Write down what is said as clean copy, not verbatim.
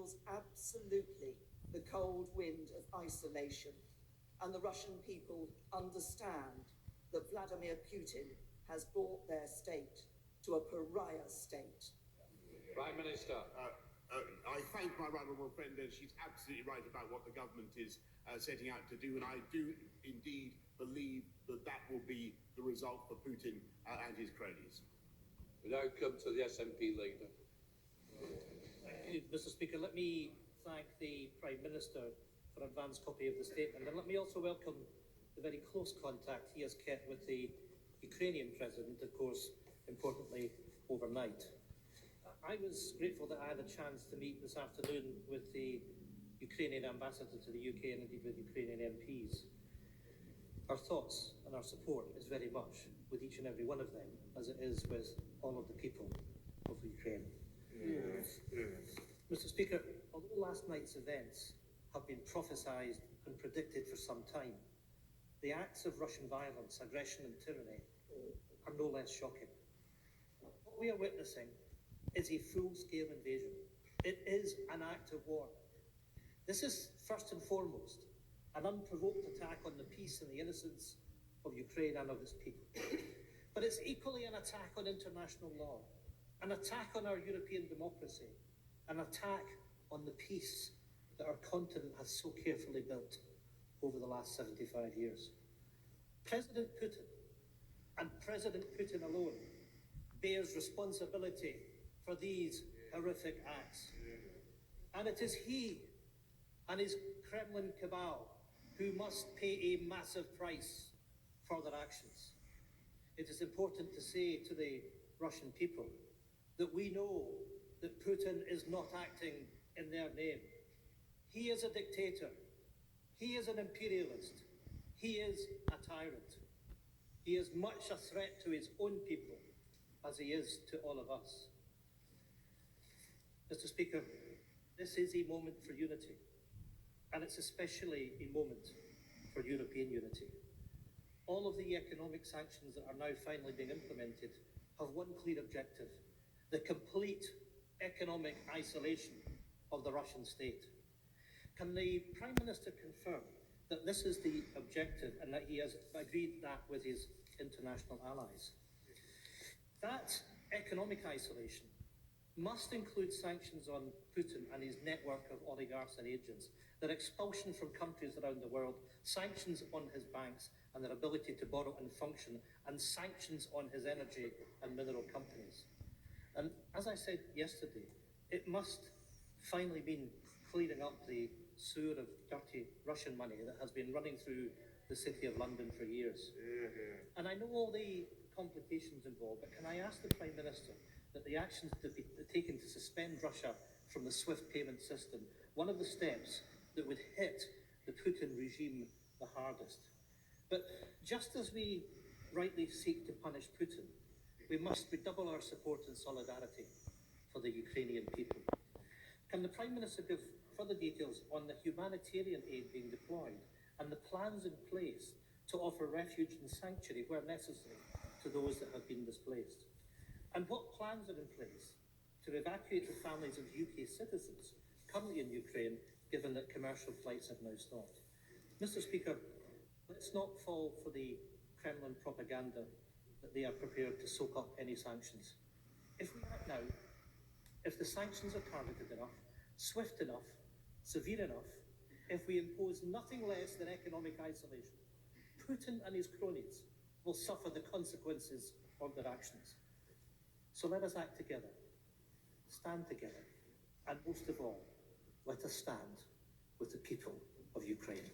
feels absolutely the cold wind of isolation, and the Russian people understand that Vladimir Putin has brought their state to a pariah state. Prime Minister. I thank my right honourable friend, and she's absolutely right about what the government is setting out to do, and I do indeed believe that that will be the result for Putin and his cronies. We now come to the SNP leader. Thank you, Mr. Speaker. Let me thank the Prime Minister for an advance copy of the statement, and let me also welcome the very close contact he has kept with the Ukrainian President, of course, importantly, overnight. I was grateful that I had a chance to meet this afternoon with the Ukrainian ambassador to the UK and indeed with Ukrainian MPs. Our thoughts and our support is very much with each and every one of them, as it is with all of the people of Ukraine. Yes. Mr. Speaker, although last night's events have been prophesied and predicted for some time, the acts of Russian violence, aggression and tyranny are no less shocking. What we are witnessing is a full-scale invasion. It is an act of war. This is first and foremost an unprovoked attack on the peace and the innocence of Ukraine and of its people. But it's equally an attack on international law, an attack on our European democracy, an attack on the peace that our continent has so carefully built over the last 75 years. President Putin, and President Putin alone, bears responsibility for these horrific acts. And it is he and his Kremlin cabal who must pay a massive price for their actions. It is important to say to the Russian people that we know that Putin is not acting in their name. He is a dictator. He is an imperialist. He is a tyrant. He is much a threat to his own people as he is to all of us. Mr. Speaker, this is a moment for unity, and it's especially a moment for European unity. All of the economic sanctions that are now finally being implemented have one clear objective: the complete economic isolation of the Russian state. Can the Prime Minister confirm that this is the objective and that he has agreed that with his international allies? That economic isolation must include sanctions on Putin and his network of oligarchs and agents, their expulsion from countries around the world, sanctions on his banks and their ability to borrow and function, and sanctions on his energy and mineral companies. And as I said yesterday, it must finally mean clearing up the sewer of dirty Russian money that has been running through the City of London for years. And I know all the complications involved, but can I ask the Prime Minister that the actions to be taken to suspend Russia from the SWIFT payment system, one of the steps that would hit the Putin regime the hardest. But just as we rightly seek to punish Putin, we must redouble our support and solidarity for the Ukrainian people. Can the Prime Minister give further details on the humanitarian aid being deployed and the plans in place to offer refuge and sanctuary where necessary to those that have been displaced? And what plans are in place to evacuate the families of UK citizens currently in Ukraine, given that commercial flights have now stopped? Mr. Speaker, let's not fall for the Kremlin propaganda that they are prepared to soak up any sanctions. If we act now, if the sanctions are targeted enough, swift enough, severe enough, if we impose nothing less than economic isolation, Putin and his cronies will suffer the consequences of their actions. So let us act together, stand together, and most of all, let us stand with the people of Ukraine.